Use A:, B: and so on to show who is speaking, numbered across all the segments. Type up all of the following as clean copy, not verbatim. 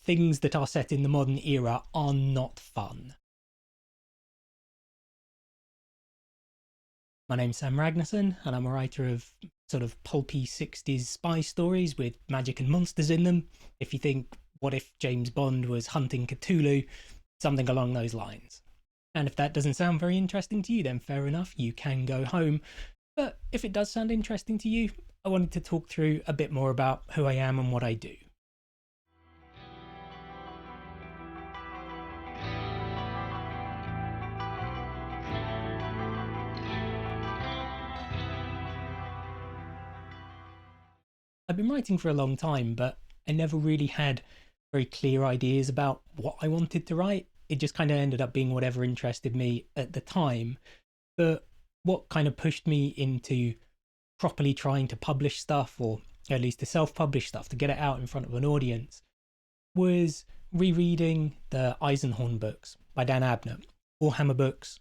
A: things that are set in the modern era are not fun. My name's Sam Ragnarsson, and I'm a writer of sort of pulpy 60s spy stories with magic and monsters in them. If you think, what if James Bond was hunting Cthulhu? Something along those lines. And if that doesn't sound very interesting to you, then fair enough, you can go home. But if it does sound interesting to you, I wanted to talk through a bit more about who I am and what I do. I've been writing for a long time, but I never really had very clear ideas about what I wanted to write. It just kind of ended up being whatever interested me at the time. But what kind of pushed me into properly trying to publish stuff, or at least to self-publish stuff, to get it out in front of an audience, was rereading the Eisenhorn books by Dan Abnett. Warhammer books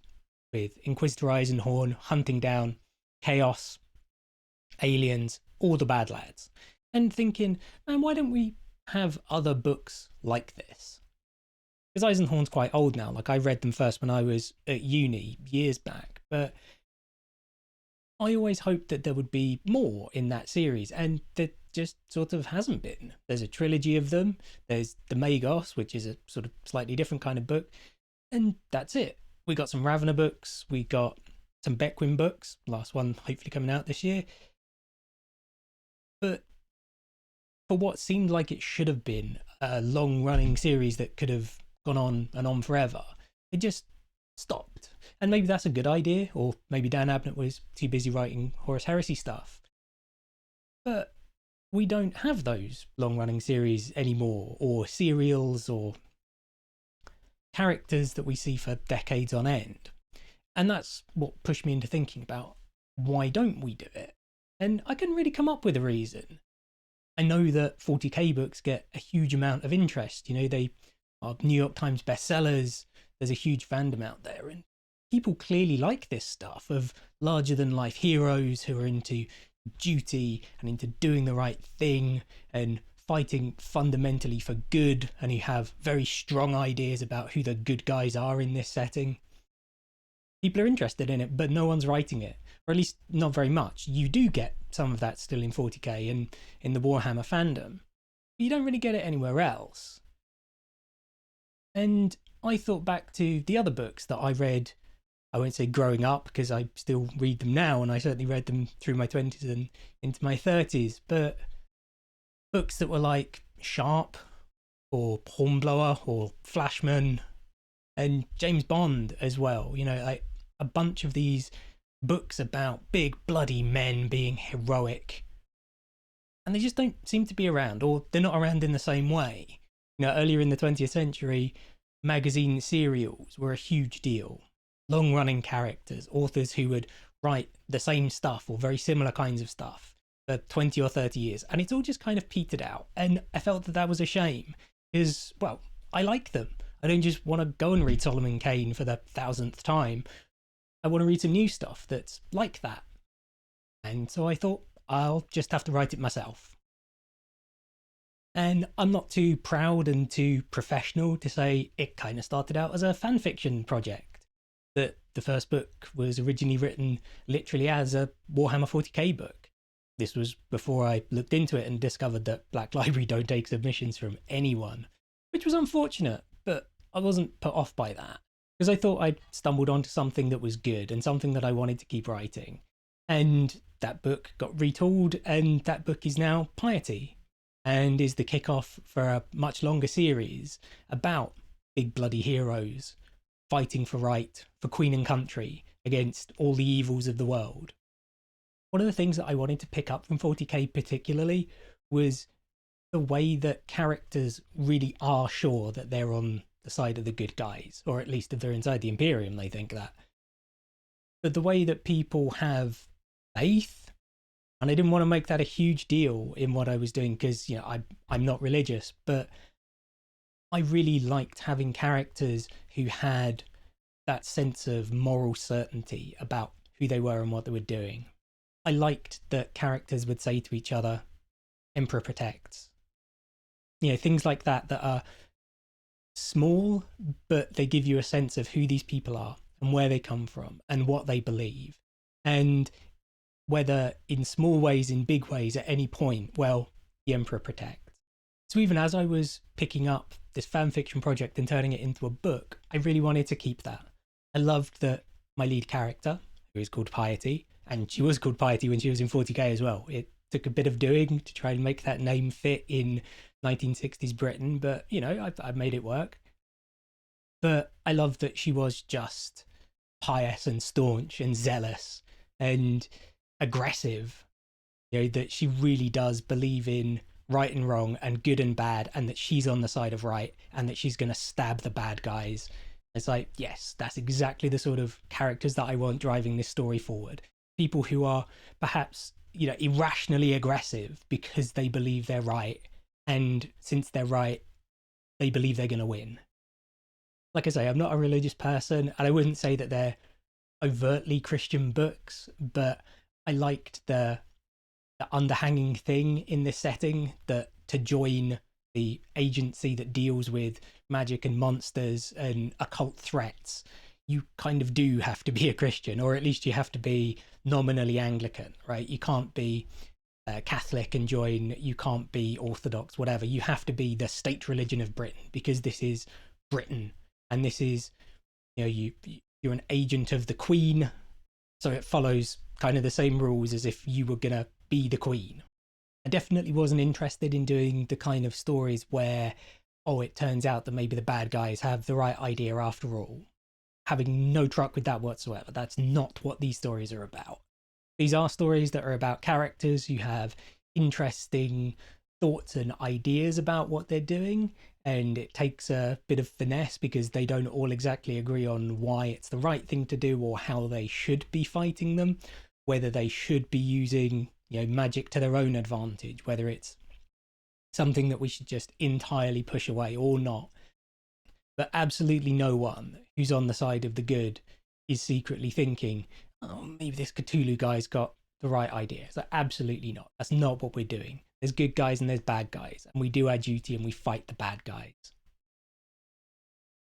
A: with Inquisitor Eisenhorn hunting down chaos, aliens, all the bad lads, and thinking, man, why don't we have other books like this? Because Eisenhorn's quite old now. Like, I read them first when I was at uni years back, but I always hoped that there would be more in that series, and there just sort of hasn't been. There's a trilogy of them. There's the Magos, which is a sort of slightly different kind of book, and that's it. We got some Ravena books. We got some Beckwin books. Last one hopefully coming out this year. But for what seemed like it should have been a long-running series that could have gone on and on forever, it just stopped. And maybe that's a good idea, or maybe Dan Abnett was too busy writing Horus Heresy stuff. But we don't have those long-running series anymore, or serials, or characters that we see for decades on end. And that's what pushed me into thinking about, why don't we do it? And I couldn't really come up with a reason. I know that 40k books get a huge amount of interest. You know, they are New York Times bestsellers. There's a huge fandom out there, and people clearly like this stuff of larger than life heroes who are into duty and into doing the right thing and fighting fundamentally for good, and who have very strong ideas about who the good guys are in this setting. People are interested in it, but no one's writing it, or at least not very much. You do get some of that still in 40k and in the Warhammer fandom, but you don't really get it anywhere else. And I thought back to the other books that I read. I won't say growing up, because I still read them now, and I certainly read them through my 20s and into my 30s, but books that were like Sharp or Hornblower or Flashman and James Bond as well. You know, like a bunch of these books about big bloody men being heroic, and they just don't seem to be around, or they're not around in the same way. You know, earlier in the 20th century, magazine serials were a huge deal. Long-running characters, authors who would write the same stuff or very similar kinds of stuff for 20 or 30 years, and it's all just kind of petered out. And I felt that that was a shame, because, well, I like them. I don't just want to go and read Solomon Kane for the 1000th time. I want to read some new stuff that's like that. And so I thought, I'll just have to write it myself. And I'm not too proud and too professional to say it kind of started out as a fan fiction project. That the first book was originally written literally as a Warhammer 40k book. This was before I looked into it and discovered that Black Library don't take submissions from anyone, which was unfortunate, but I wasn't put off by that, because I thought I'd stumbled onto something that was good and something that I wanted to keep writing. And that book got retooled, and that book is now Piety, and is the kickoff for a much longer series about big bloody heroes fighting for right, for queen and country, against all the evils of the world. One of the things that I wanted to pick up from 40k particularly was the way that characters really are sure that they're on the side of the good guys, or at least if they're inside the Imperium, they think that. But the way that people have faith, and I didn't want to make that a huge deal in what I was doing, because, you know, I'm not religious, but I really liked having characters who had that sense of moral certainty about who they were and what they were doing. I liked that characters would say to each other, Emperor protects. things like that are small, but they give you a sense of who these people are and where they come from and what they believe. And whether in small ways, in big ways, at any point, well, the Emperor protects. So even as I was picking up this fan fiction project and turning it into a book, I really wanted to keep that. I loved that my lead character, who is called Piety, and she was called Piety when she was in 40k as well. It took a bit of doing to try and make that name fit in 1960s Britain, but I made it work. But I loved that she was just pious and staunch and zealous and aggressive, that she really does believe in right and wrong and good and bad, and that she's on the side of right and that she's going to stab the bad guys. It's like, yes, that's exactly the sort of characters that I want driving this story forward. People who are perhaps, irrationally aggressive because they believe they're right. And since they're right, they believe they're going to win. Like I say, I'm not a religious person, and I wouldn't say that they're overtly Christian books, but I liked the underhanging thing in this setting, that to join the agency that deals with magic and monsters and occult threats, you kind of do have to be a Christian, or at least you have to be nominally Anglican, right? You can't be Catholic and join, you can't be Orthodox, whatever. You have to be the state religion of Britain, because this is Britain, and this is, you're an agent of the Queen, so it follows kind of the same rules as if you were gonna be the Queen. I definitely wasn't interested in doing the kind of stories where, it turns out that maybe the bad guys have the right idea after all. Having no truck with that whatsoever. That's not what these stories are about. These are stories that are about characters who have interesting thoughts and ideas about what they're doing, and it takes a bit of finesse because they don't all exactly agree on why it's the right thing to do or how they should be fighting them, whether they should be using magic to their own advantage, whether it's something that we should just entirely push away or not. But absolutely no one who's on the side of the good is secretly thinking, maybe this Cthulhu guy's got the right idea. So absolutely not. That's not what we're doing. There's good guys and there's bad guys, and we do our duty and we fight the bad guys.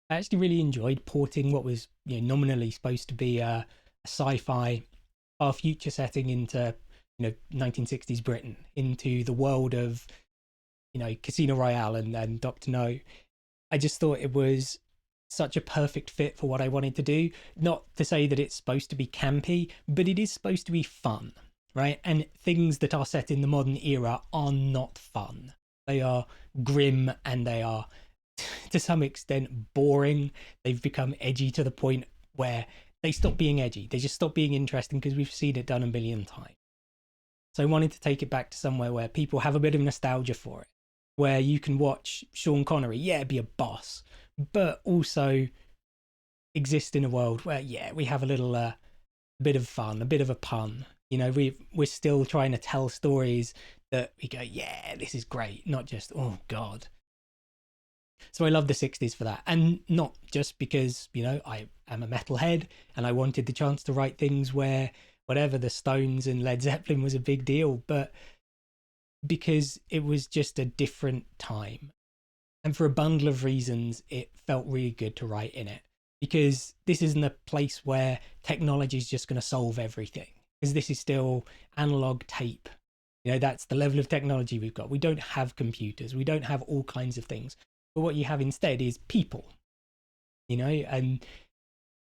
A: I actually really enjoyed porting what was nominally supposed to be a sci-fi far future setting into 1960s Britain, into the world of Casino Royale and Dr. No. I just thought it was such a perfect fit for what I wanted to do. Not to say that it's supposed to be campy, but it is supposed to be fun, right? And things that are set in the modern era are not fun. They are grim, and they are to some extent boring. They've become edgy to the point where they stop being edgy. They just stop being interesting because we've seen it done a million times. So I wanted to take it back to somewhere where people have a bit of nostalgia for it, where you can watch Sean Connery, be a boss, but also exist in a world where, we have a little bit of fun, a bit of a pun. We're still trying to tell stories that we go, this is great, not just, oh God. So I love the 60s for that. And not just because, I am a metalhead and I wanted the chance to write things where whatever, the Stones and Led Zeppelin was a big deal, but because it was just a different time. And for a bundle of reasons, it felt really good to write in it, because this isn't a place where technology is just going to solve everything, because this is still analog tape. That's the level of technology we've got. We don't have computers. We don't have all kinds of things. But what you have instead is people, and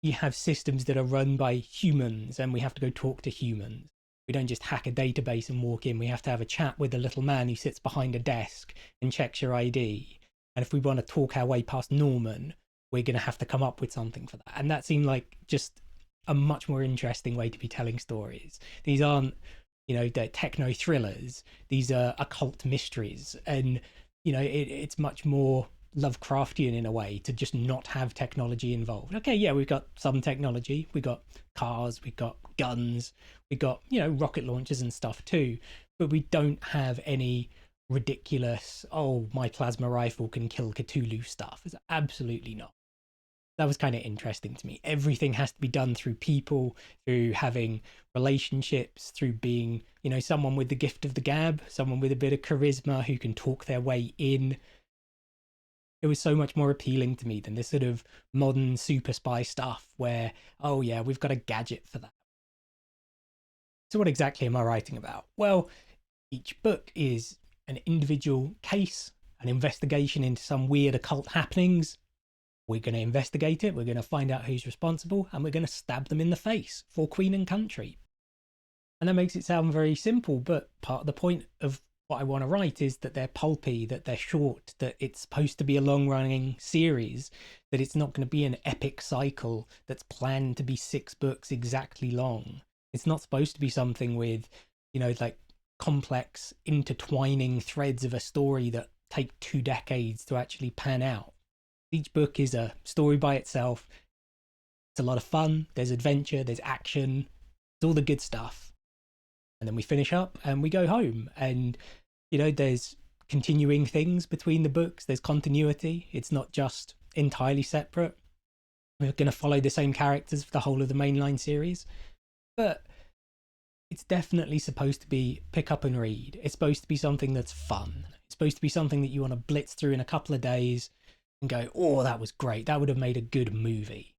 A: you have systems that are run by humans, and we have to go talk to humans. We don't just hack a database and walk in. We have to have a chat with the little man who sits behind a desk and checks your ID. And if we want to talk our way past Norman, we're going to have to come up with something for that. And that seemed like just a much more interesting way to be telling stories. These aren't, the techno thrillers. These are occult mysteries. And, it's much more Lovecraftian in a way to just not have technology involved. Okay, we've got some technology. We've got cars, we've got guns, we've got, rocket launchers and stuff too. But we don't have any ridiculous, my plasma rifle can kill Cthulhu stuff. It's absolutely not. that was kind of interesting to me. Everything has to be done through people, through having relationships, through being, someone with the gift of the gab, someone with a bit of charisma who can talk their way in. It was so much more appealing to me than this sort of modern super spy stuff where, oh yeah, we've got a gadget for that. So what exactly am I writing about? Well, each book is an individual case, an investigation into some weird occult happenings. We're going to investigate it, we're going to find out who's responsible, and we're going to stab them in the face for Queen and country. And that makes it sound very simple, but part of the point of what I want to write is that they're pulpy, that they're short, that it's supposed to be a long-running series, that it's not going to be an epic cycle that's planned to be 6 books exactly long. It's not supposed to be something with, like complex intertwining threads of a story that take 2 decades to actually pan out. Each book is a story by itself. It's a lot of fun. There's adventure, there's action, it's all the good stuff. And then we finish up and we go home. And, there's continuing things between the books. There's continuity. It's not just entirely separate. We're going to follow the same characters for the whole of the mainline series. But it's definitely supposed to be pick up and read. It's supposed to be something that's fun. It's supposed to be something that you want to blitz through in a couple of days and go, oh, that was great. That would have made a good movie.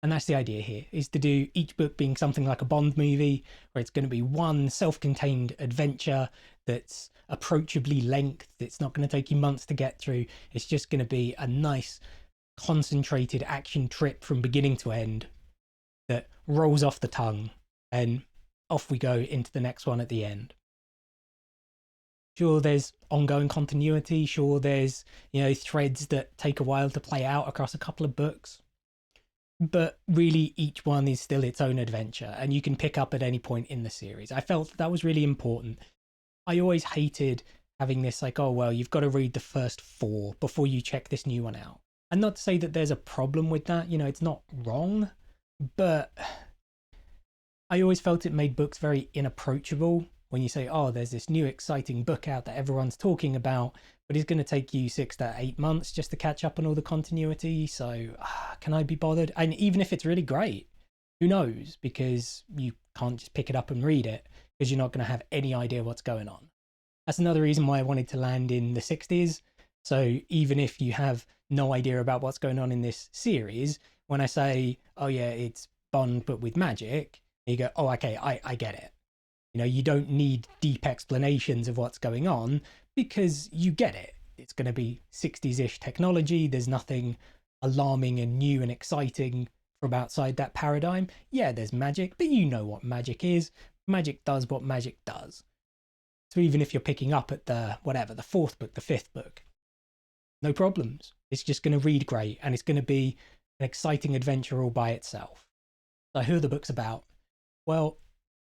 A: And that's the idea here, is to do each book being something like a Bond movie, where it's going to be one self-contained adventure that's approachably length. It's not going to take you months to get through. It's just going to be a nice, concentrated action trip from beginning to end that rolls off the tongue, and off we go into the next one at the end. Sure, there's ongoing continuity. Sure, there's, threads that take a while to play out across a couple of books. But really, each one is still its own adventure, and you can pick up at any point in the series. I felt that was really important. I always hated having this like, oh, well, you've got to read the first 4 before you check this new one out. And not to say that there's a problem with that, it's not wrong, but I always felt it made books very inapproachable when you say, oh, there's this new exciting book out that everyone's talking about, but it's going to take you 6 to 8 months just to catch up on all the continuity. So can I be bothered? And even if it's really great, who knows? Because you can't just pick it up and read it, because you're not going to have any idea what's going on. That's another reason why I wanted to land in the 60s. So even if you have no idea about what's going on in this series, when I say, oh yeah, it's Bond but with magic, you go, oh, okay, I get it. You don't need deep explanations of what's going on, because you get it. It's going to be 60s-ish technology. There's nothing alarming and new and exciting from outside that paradigm. Yeah, there's magic, but you know what magic is. Magic does what magic does. So even if you're picking up at the 4th book, the 5th book, no problems. It's just going to read great, and it's going to be an exciting adventure all by itself. So who are the books about? Well,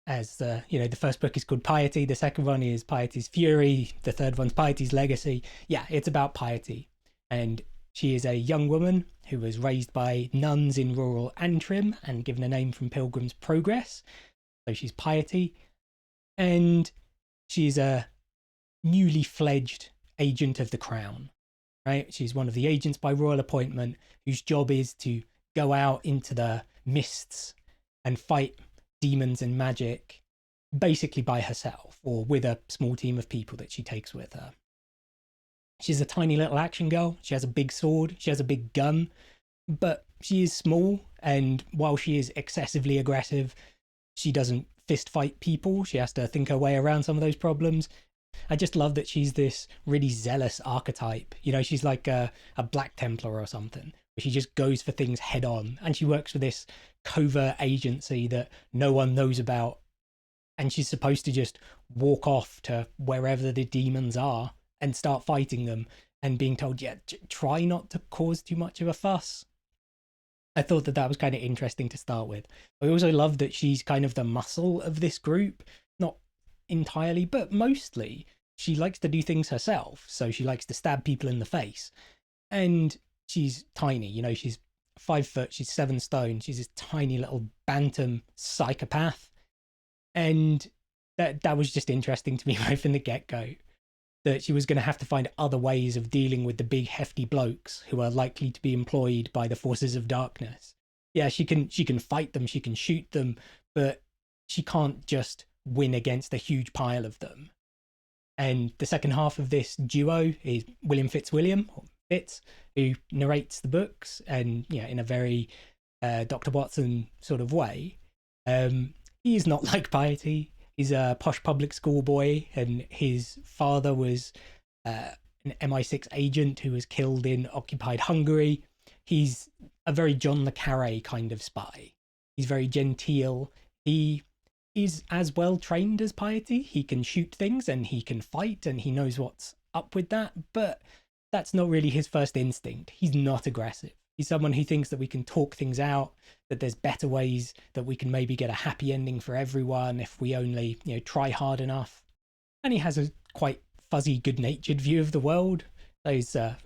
A: as the first book is called Piety, the second one is Piety's Fury, the third one's Piety's Legacy. Yeah, it's about Piety, and she is a young woman who was raised by nuns in rural Antrim and given a name from Pilgrim's Progress. So she's Piety, and she's a newly fledged agent of the crown, right? She's one of the agents by royal appointment whose job is to go out into the mists and fight demons and magic basically by herself, or with a small team of people that she takes with her. She's a tiny little action girl. She has a big sword. She has a big gun, but she is small, and while she is excessively aggressive, she doesn't fist fight people. She has to think her way around some of those problems. I just love that she's this really zealous archetype. She's like a Black Templar or something. She just goes for things head on, and she works for this covert agency that no one knows about, and she's supposed to just walk off to wherever the demons are and start fighting them, and being told, yeah, try not to cause too much of a fuss. I thought that was kind of interesting to start with. I also love that she's kind of the muscle of this group, not entirely, but mostly. She likes to do things herself, so she likes to stab people in the face, and she's tiny, she's 5 foot, she's 7 stone, she's this tiny little bantam psychopath, and that was just interesting to me right from the get-go. that she was going to have to find other ways of dealing with the big hefty blokes who are likely to be employed by the forces of darkness. Yeah, she can fight them, she can shoot them, but she can't just win against a huge pile of them. And the second half of this duo is William Fitzwilliam, or Fitz, who narrates the books, and in a very Dr. Watson sort of way. He's not like Piety. He's a posh public school boy, and his father was an MI6 agent who was killed in occupied Hungary. He's a very John le Carré kind of spy. He's very genteel. He is as well trained as Piety. He can shoot things and he can fight and he knows what's up with that, but that's not really his first instinct. He's not aggressive. He's someone who thinks that we can talk things out, that there's better ways, that we can maybe get a happy ending for everyone if we only, try hard enough. And he has a quite fuzzy, good-natured view of the world. So he's a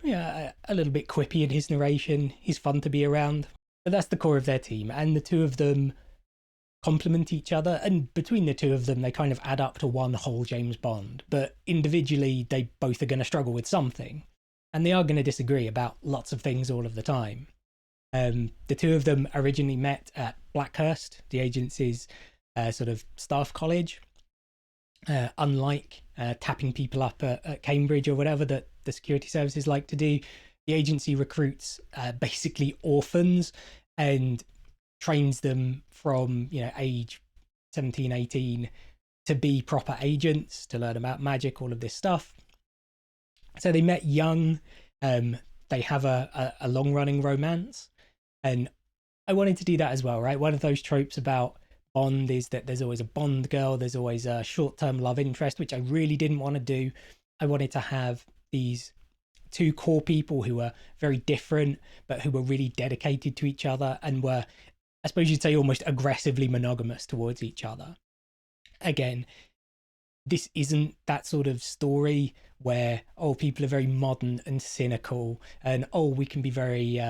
A: little bit quippy in his narration. He's fun to be around. But that's the core of their team, and the two of them complement each other, and between the two of them they kind of add up to one whole James Bond. But individually they both are going to struggle with something, and they are going to disagree about lots of things all of the time. The two of them originally met at Blackhurst, the agency's sort of staff college. Unlike tapping people up at Cambridge or whatever that the security services like to do, the agency recruits basically orphans and trains them from age 17, 18 to be proper agents, to learn about magic, all of this stuff. So they met young. They have a long-running romance, and I wanted to do that as well, right? One of those tropes about Bond is that there's always a Bond girl, there's always a short-term love interest, which I really didn't want to do. I wanted to have these two core people who were very different, but who were really dedicated to each other and were, I suppose you'd say, almost aggressively monogamous towards each other. Again, this isn't that sort of story where, people are very modern and cynical and, we can be very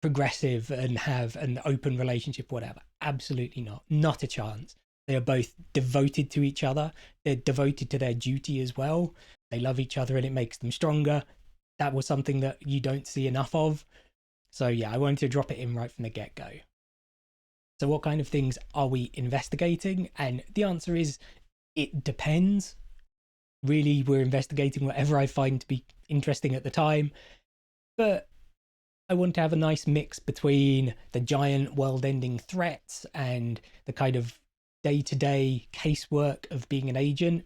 A: progressive and have an open relationship, whatever. Absolutely not. Not a chance. They are both devoted to each other. They're devoted to their duty as well. They love each other and it makes them stronger. That was something that you don't see enough of. So yeah, I wanted to drop it in right from the get-go. So what kind of things are we investigating? And the answer is, it depends. Really, we're investigating whatever I find to be interesting at the time. But I want to have a nice mix between the giant world-ending threats and the kind of day-to-day casework of being an agent.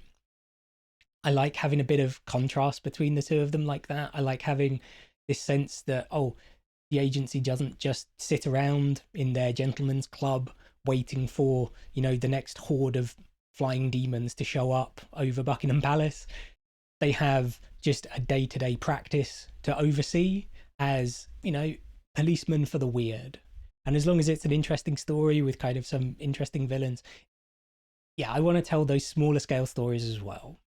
A: I like having a bit of contrast between the two of them like that. I like having this sense that, the agency doesn't just sit around in their gentleman's club waiting for, the next horde of flying demons to show up over Buckingham Palace. They have just a day-to-day practice to oversee as, policemen for the weird. And as long as it's an interesting story with kind of some interesting villains, yeah, I want to tell those smaller scale stories as well.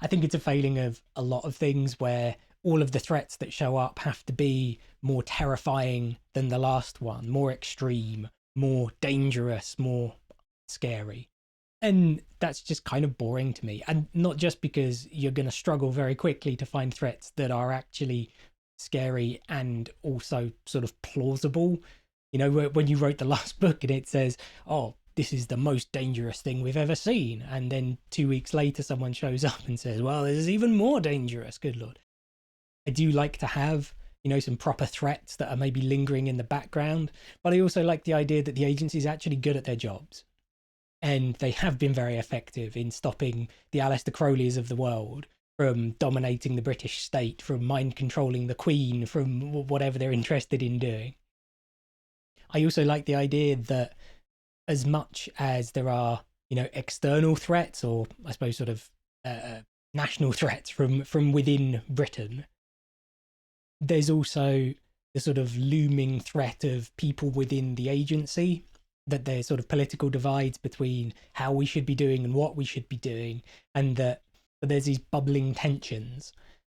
A: I think it's a failing of a lot of things where all of the threats that show up have to be more terrifying than the last one, more extreme, more dangerous, more scary. And that's just kind of boring to me. And not just because you're going to struggle very quickly to find threats that are actually scary and also sort of plausible. When you wrote the last book and it says, this is the most dangerous thing we've ever seen. And then 2 weeks later, someone shows up and says, well, this is even more dangerous. Good Lord. I do like to have, some proper threats that are maybe lingering in the background. But I also like the idea that the agency is actually good at their jobs. And they have been very effective in stopping the Aleister Crowleys of the world from dominating the British state, from mind controlling the Queen, from whatever they're interested in doing. I also like the idea that as much as there are, external threats, or I suppose sort of national threats from within Britain, there's also the sort of looming threat of people within the agency, that there's sort of political divides between how we should be doing and what we should be doing, and that there's these bubbling tensions.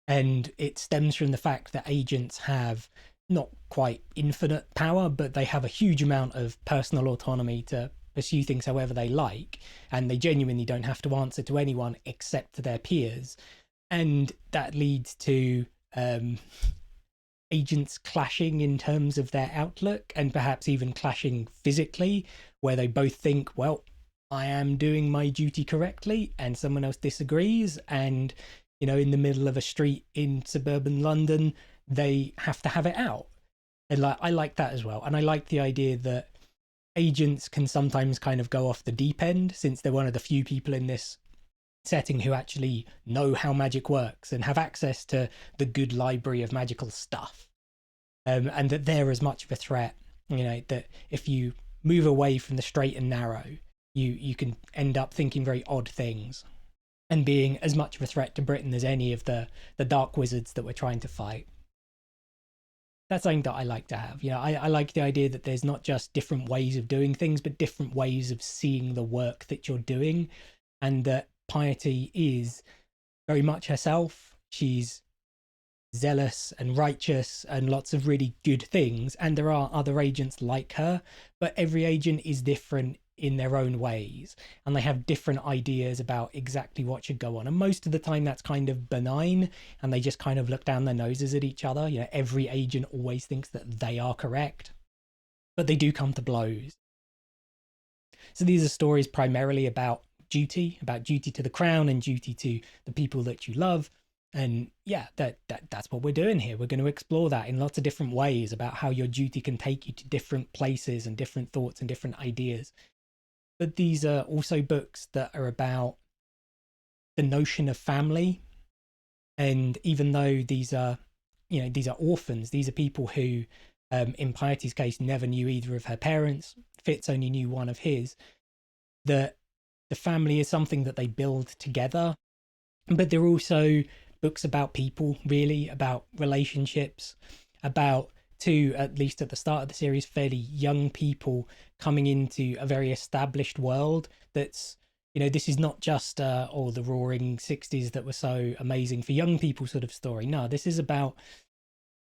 A: And it stems from the fact that agents have not quite infinite power, but they have a huge amount of personal autonomy to pursue things however they like, and they genuinely don't have to answer to anyone except to their peers. And that leads to um, agents clashing in terms of their outlook, and perhaps even clashing physically, where they both think, well, I am doing my duty correctly, and someone else disagrees. And, in the middle of a street in suburban London, they have to have it out. And I like that as well. And I like the idea that agents can sometimes kind of go off the deep end, since they're one of the few people in this setting who actually know how magic works and have access to the good library of magical stuff. And that they're as much of a threat, that if you move away from the straight and narrow, you can end up thinking very odd things and being as much of a threat to Britain as any of the dark wizards that we're trying to fight. That's something that I like to have. I like the idea that there's not just different ways of doing things, but different ways of seeing the work that you're doing, and that Piety is very much herself. She's zealous and righteous and lots of really good things, and there are other agents like her, but every agent is different in their own ways, and they have different ideas about exactly what should go on. And most of the time that's kind of benign, and they just kind of look down their noses at each other. Every agent always thinks that they are correct, but they do come to blows. So these are stories primarily about duty to the crown and duty to the people that you love. And yeah, that's what we're doing here. We're going to explore that in lots of different ways, about how your duty can take you to different places and different thoughts and different ideas. But these are also books that are about the notion of family. And even though these are orphans, these are people who, in Piety's case, never knew either of her parents. Fitz only knew one of his. That the family is something that they build together. But they're also books about people, really, about relationships, about two, at least at the start of the series, fairly young people coming into a very established world. That's, this is not just the roaring 60s that were so amazing for young people sort of story. No, this is about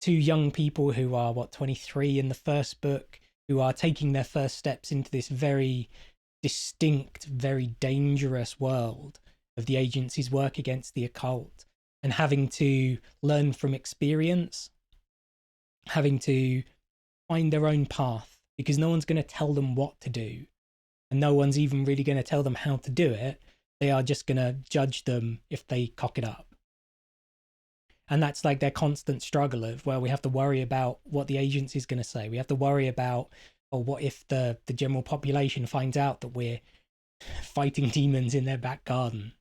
A: two young people who are 23 in the first book, who are taking their first steps into this very distinct, very dangerous world of the agency's work against the occult, and having to learn from experience, having to find their own path, because no one's going to tell them what to do, and no one's even really going to tell them how to do it. They are just going to judge them if they cock it up. And that's like their constant struggle of, well, we have to worry about what the agency is going to say. We have to worry about, what if the general population finds out that we're fighting demons in their back garden.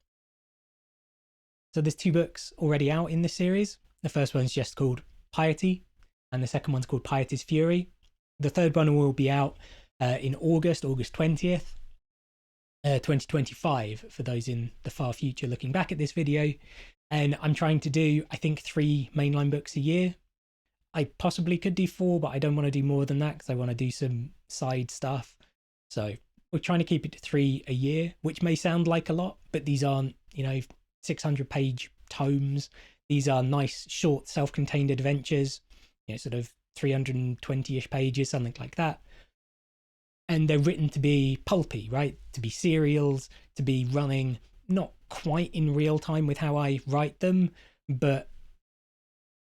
A: So there's 2 books already out in this series. The first one's just called Piety, and the second one's called Piety's Fury. The third one will be out in August 20th, 2025, for those in the far future looking back at this video. And I'm trying to do, I think, 3 mainline books a year. I possibly could do 4, but I don't want to do more than that, because I want to do some side stuff. So we're trying to keep it to 3 a year, which may sound like a lot, but these aren't, 600-page tomes. These are nice, short, self-contained adventures, sort of 320-ish pages, something like that. And they're written to be pulpy, right? To be serials, to be running not quite in real time with how I write them, but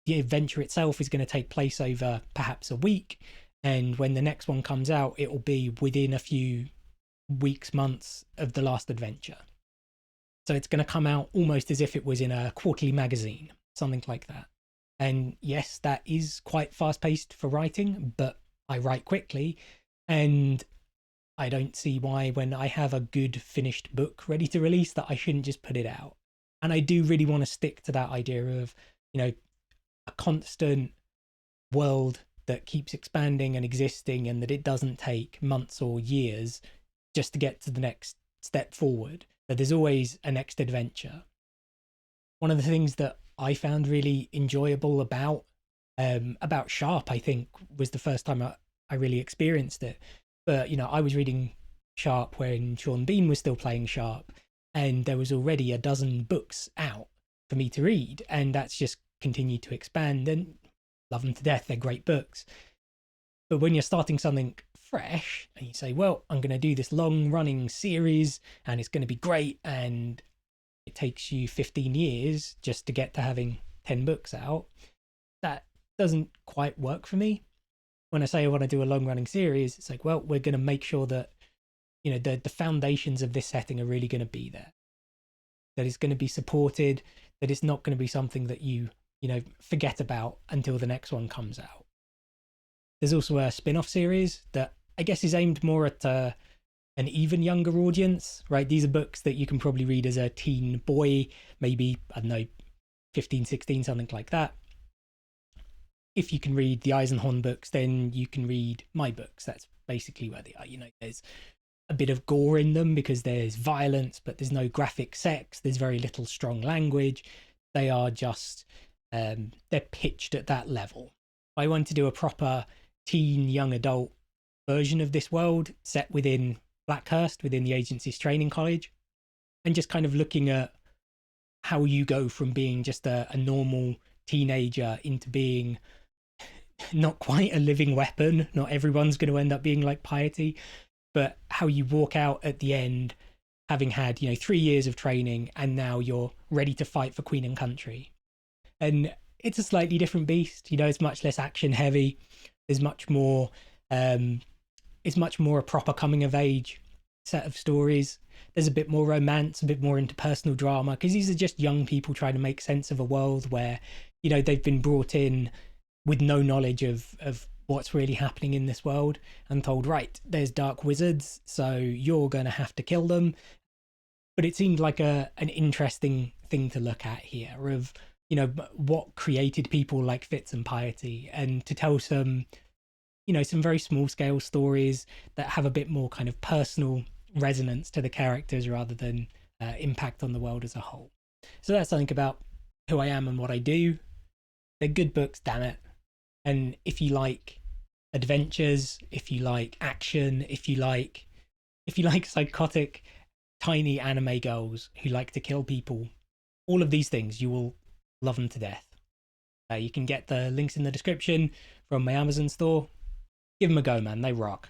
A: the adventure itself is going to take place over perhaps a week. And when the next one comes out, it will be within a few weeks, months of the last adventure. So it's going to come out almost as if it was in a quarterly magazine, something like that. And yes, that is quite fast-paced for writing, but I write quickly, and I don't see why, when I have a good finished book ready to release, that I shouldn't just put it out. And I do really want to stick to that idea of, a constant world that keeps expanding and existing, and that it doesn't take months or years just to get to the next step forward. That there's always a next adventure. One of the things that I found really enjoyable about Sharp, I think, was the first time I really experienced it. But, I was reading Sharp when Sean Bean was still playing Sharp, and there was already a dozen books out for me to read, and that's just continued to expand, and love them to death. They're great books. But when you're starting something fresh and you say, well, I'm going to do this long running series and it's going to be great, and it takes you 15 years just to get to having 10 books out. That doesn't quite work for me. When I say I want to do a long running series, it's like, well, we're going to make sure that, the foundations of this setting are really going to be there, that it's going to be supported, that it's not going to be something that you forget about until the next one comes out. There's also a spin-off series that I guess is aimed more at an even younger audience, right? These are books that you can probably read as a teen boy, maybe, I don't know, 15, 16, something like that. If you can read the Eisenhorn books, then you can read my books. That's basically where they are. There's a bit of gore in them because there's violence, but there's no graphic sex. There's very little strong language. They are just, they're pitched at that level. I want to do a proper teen, young adult version of this world set within Blackhurst, within the agency's training college, and just kind of looking at how you go from being just a normal teenager into being not quite a living weapon. Not everyone's going to end up being like Piety, but how you walk out at the end having had 3 years of training, and now you're ready to fight for Queen and Country. And it's a slightly different beast. It's much less action heavy. There's much more it's much more a proper coming of age set of stories. There's a bit more romance, a bit more interpersonal drama, because these are just young people trying to make sense of a world where they've been brought in with no knowledge of what's really happening in this world, and told, right, there's dark wizards, so you're going to have to kill them. But it seemed like an interesting thing to look at here of what created people like Fitz and Piety, and to tell some some very small scale stories that have a bit more kind of personal resonance to the characters rather than impact on the world as a whole. So that's something about who I am and what I do. They're good books, damn it. And if you like adventures, if you like action, if you like psychotic tiny anime girls who like to kill people, all of these things, you will love them to death. You can get the links in the description from my Amazon store. Give them a go, man. They rock.